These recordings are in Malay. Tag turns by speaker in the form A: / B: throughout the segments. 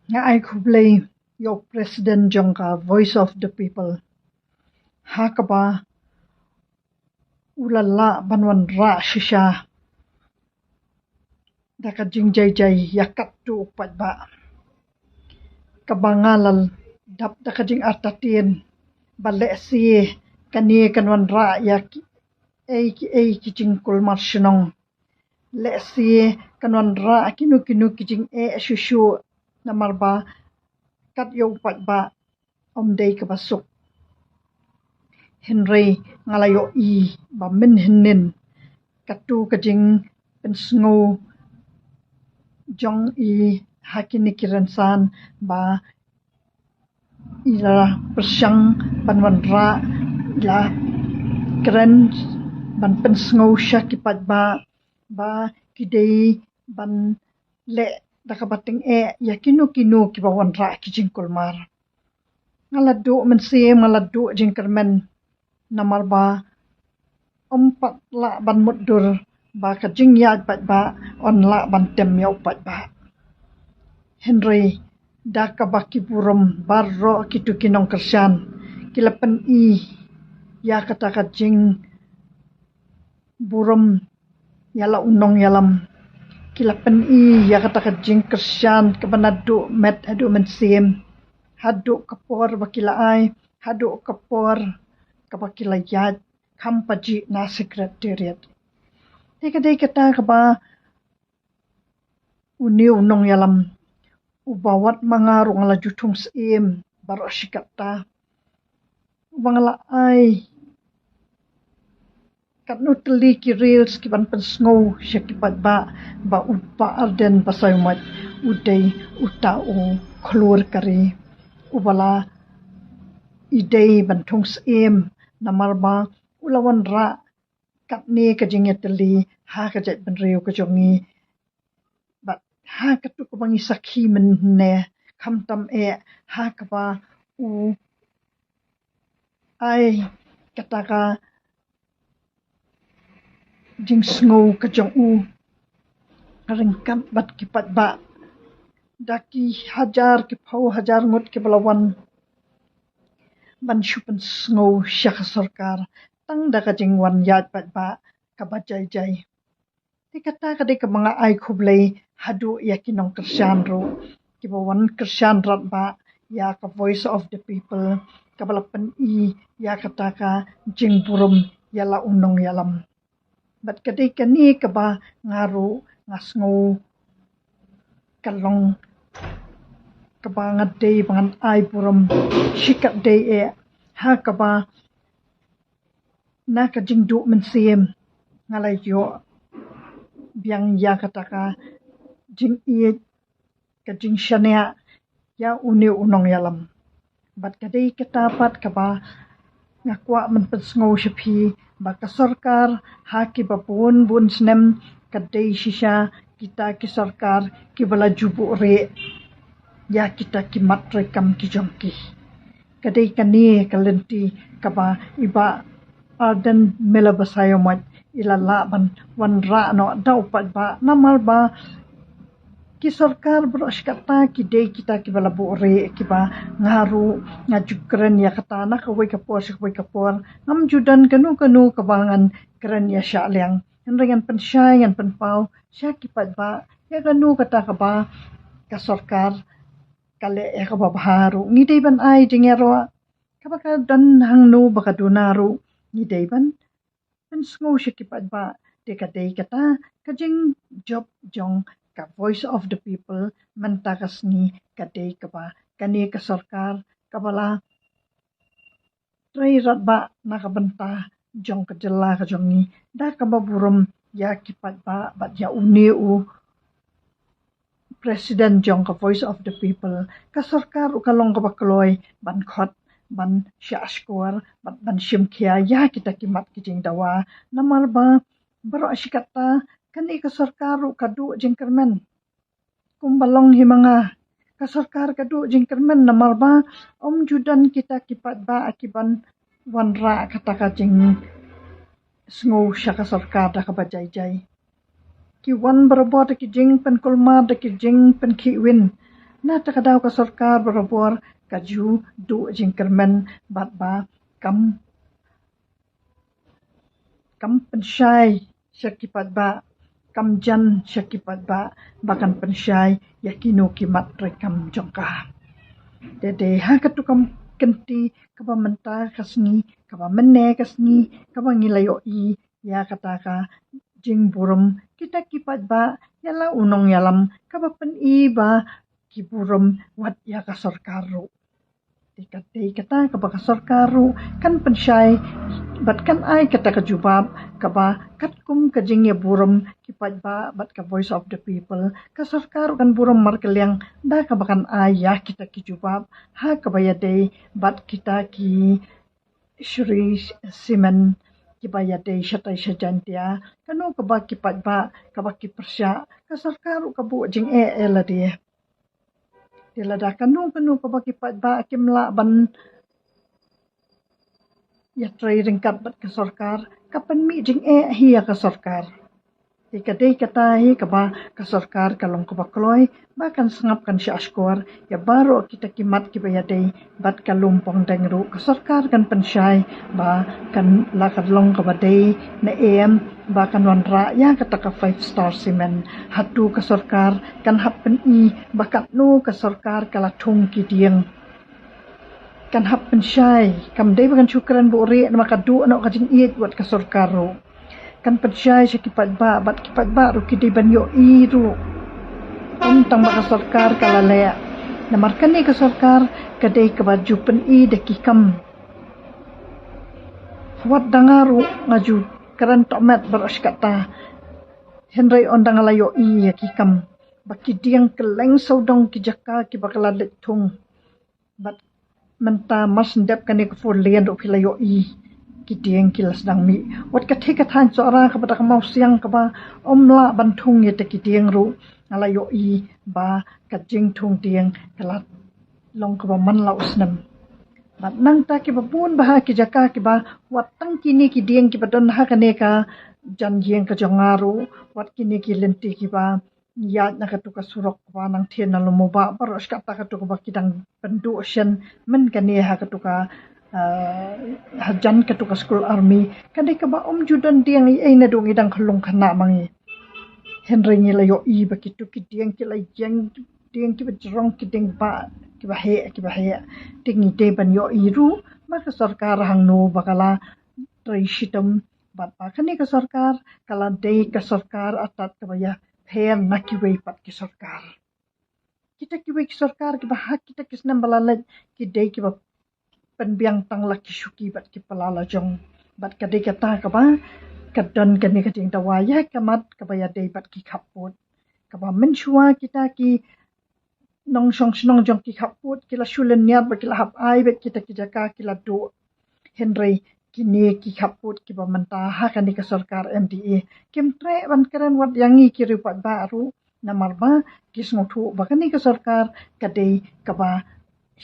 A: nga ai khublei yo president jongka voice of the people hakaba ulala banwan ra shisha daka jingjai jai yakat tu upat ba kabangalal dap daka jing artatien bale si kani kanwan ra yak ei kijing kulmar shinong le si kanwan ra kinu kijing shushu namarba kat yo upat ba omdei kabasuk Henry ngalayo I ba min hinin katu kajing pensngo jong I hakini kiransan ba ila persyang banwan ra ila keren ban pensngo syakipat ba kidei ban le dakabating yakinu kibawan ra kijing kulmar ngaladu mensim ngaladu jingkermen namar ba empat la ban mudur ba kajing yad pat ba on la ban tem yau pat ba Henry daka baki burum barro kitu kinong kersan kilapan I ya kata kajing burum yala unong yalam kilapan I ya kata kajing kersan kebanadu met adu mensim hadu kapor bakila ai hadu kapor kabakila yad kampaji na secretariat dei kata kaba uni unong yalam ubawat mangaru ngala jutung sim baro sikata ubangala ai katnu teli ki reels ki ban pensngo syakipat ba upa arden pasayumat udai utau klur kari ubala idei bantung sim namarba ulawan ra katni kajingya teli ha kajat benriu kajongi bat ha katu kubangi sakhi menne khamtam ha kaba u ai kataka jing sngo kajong u ringkat bat kipat ba daki hajar ki phau hajar ngut ki balawan ban shupan sngo syakh sarkar tang daka jingwan yad pat ba kabajai jai dikata kadai ka mga ai khublei hadu yakinong kersan ro kibawan kersan rat ba ya ka voice of the people kabalapan I ya kataka jingburum yala unong yalam bat kadai kani kaba ngaru ngasngo kalong kaba ngadei bangan ai burum shikat dei ha kaba na ka jingdu mensim ngalai yo biang ya kataka jing I ka jing shania ya uni unong yalam bat kadai katapat kaba ngakwa men pensngo shapi ba ka sarkar ha ki babun bun snem kadai shisha kita ki sarkar ki bala jubu re ya kita ki matre kam ki jongki kadai kani kalenti kaba iba arden mela basayomat ilala ban wan ra no dau pat ba namal ba ki sarkar bros kata ki dei kita ki bala bore ki ba ngaru ngajukren ya kata na kawai kapor ngam judan kanu kabangan keren ya syaliang dengan pensyai ngan penpau syaki pat ba ya kanu kata ka ba ka sarkar kale ka ba baharu ngidei ban ai dingero kabaka dan hangno baka donaru ngidei ban pensngo syaki pat ba dekadei kata kajing job jong ka voice of the people mentakas ni kadei kaba kani ka sarkar kabala trai rat ba nakabenta jong kadela ka jong ni da kaba burum ya kipat ba bat ya uni u president jong ka voice of the people ka sarkar u kalong ka bakloy ban khot ban syashkor ban shimkhia ya kita kimat kijing dawa namar ba baro asikata kani ka sarkar u kadu jingkermen kumbalong himanga ka sarkar kadu jingkermen namar ba om judan kita kipat ba akiban wanra kata kajing sngo syaka sarkar da ka bajai ki wan berabot ki jing pen kulma da ki jing pen ki win na takadaw ka sarkar barabor kaju du jingkermen bat ba kam pensyai syakipat ba kam jan syakipat ba bakan pensyai yakino kimat rekam jongka dede ha katukam kenti kaba menta kasni kaba menne kasni kaba ngilayo I ya kataka jing burum kita kipat ba yala unong yalam kaba pen I ba kiburum wat ya ka sarkaru kata kaba ka sarkaru kan pensyai bat kan ai kata ka jubab kaba katkum ka jing ya burum kipat ba bat ka voice of the people ka sarkaru kan burum markeliang da ka bakan ayah kita ki jubab ha kaba ya dei bat kita ki Shri Simen kibaya dei syatai syajantia kanu kaba kipat ba kaba ki persya ka sarkaru kabu jing la dia dilada kanu kaba kipat ba kimla ban ya trai ringkat bat ka sarkar kapan mi jing hiya ka sarkar ikadei katahi kaba ka sarkar kalong kaba kloy bahkan sengap kan si askor ya baru kita kimat kibaya dei bat kalumpong dengru ka sarkar kan pensyai ba kan lakadlong kaba dei na bahkan wanra ya kata ka 5-star cement hatu ka sarkar kan happen I bakat nu ka sarkar kala thung ki dieng kan hap pensyai kam dei bakan syukran bu re na makadu anak kajing iet buat ka sarkaru kan pensyai sa kipat ba bat kipat ba ru kidi banyo I ru tang baka sarkar kala lea na markani ka sarkar kadai ka baju pen I de kikam wat dangaru ngaju karan tomat beros kata Henry ondang layo I ya kikam baki diang keleng saudong ki jaka ki bakala letung bat menta mas ndap kani ko for lian ro philayo I ki diang kilas dang mi wat ka theka than chora ka bata ka mau siang ka ba omla banthung ye te ki diang ro alayo I ba ka jing thung diang kala long ka ba man la usnam bat nang ta ki ba pun ba ki jaka ki ba wat tang kini ki diang ki badon ha kane ka jan jing ka jongaru wat kini ki lenti ki ba ya na ka tuka surok ba nang thien na lomo ba baros ka ta ka tuka ba kidang pendu shen men kane ha ka tuka hajan ka tuka school army kadai ka ba judan diang I na dong idang khalung khana mangi Henry ni layo I ba ki tu ki diang ki lai jeng diang ki ba jrong ki ding ba ki ba he tingi te ban yo I ru maka sarkar hang no bakala trai shitam bat ba kani ka sarkar kala dei ka sarkar atat ka baya pher na ki wei pat ki sarkar kita ki wei ki sarkar ki ba hak kita kisnam balalat ki dei ki ba penbiang tang la ki syuki bat ki palala jong bat ka dei kata ka ba kadon kani ka jing dawaya kamat ka baya dei bat ki khaput ka ba menshua kita ki nong song snong jong ki khaput kila shulen niat ba kila hap ai bet kita ki jaka kila do Henry kini ki khaput ki ba manta ha kani ka sarkar MDA kim tre ban karen wat yangi ki ripat baru namar ba kismo thu ba kani ka sarkar kadei ka ba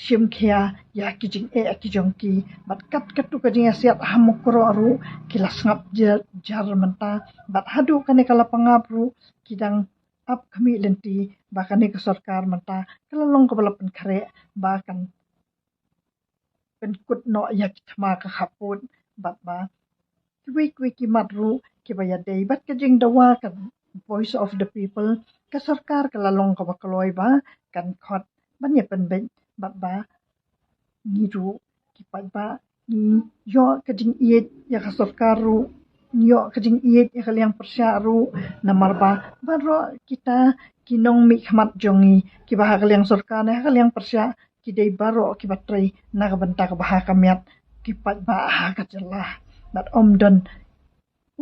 A: shim khia ya ki jing ki jong ki bat kat katu ka jing siat hamukro aru kila ngap jar manta bat hadu kani kala pangapru kidang ap kami lenti bakani ka sarkar manta kala long ka balapan khare bakan pen kut no ya thma ka khaput bat ba kwi ki matru ki baya dei bat ka jing dawa ka voice of the people ka sarkar kala long ka bakloi ba kan khot ban ye pen ben bat ba ni ru ki pat ba ni yo ka jing iet ya ka sarkar ru yo ka jing iet ya ka liang persya ru namar ba baro kita kinong mi khmat jongi ki ba ka liang sarkar ne ka liang persya ki dei baro ki batrai na ka banta ka bah ka miat ki pat ba ha ka jelah bat omdon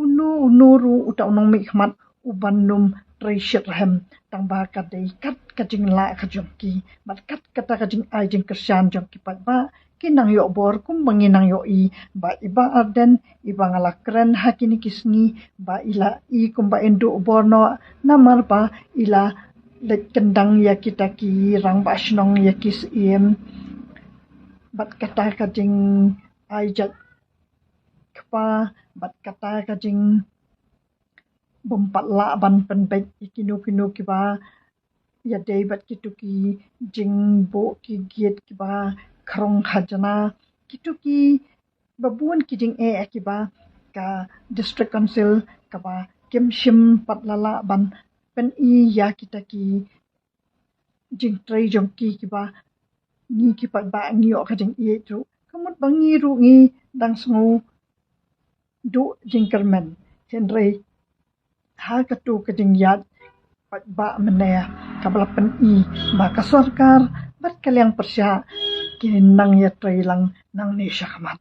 A: unu ru uta unong mi khmat ubannum treasure hem tang ba ka dei kat ka jing la ka jongki bat kat kata ka jing ai jing kersan jongki pat ba kinang yo bor kum banginang yo I ba iba arden iba ngala kren hakini kisni ba ila I kum ba endu borno namar ba ila let kendang ya kita ki rang ba snong ya kis bat kata ka jing ai jat kpa bat kata ka jing bompat la ban penbet ikinu ki ba ya debat kitu ki jing bo ki giet ki ba krong khajana kitu ki babuan ki jing ki ba ka district council ka ba kimshim patlala ban pen ya kita ki jing trai jong ki ba ni ki pat ba ngi o ka jing tu kamut bangi ru ngi dang sngu du jing kermen henry ha ka tu ka jing yat pat ba menaya kabla pen ba ka sarkar bat kalyang persya kinang ya trai lang nang ni syakmat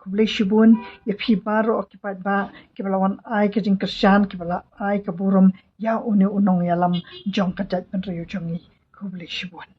A: kublai shibun ya phi baro okipat ba kibalawan ai ka jing kersan kibala ai ka burum ya uni unong yalam jong kadat penriyo jongi kublai shibun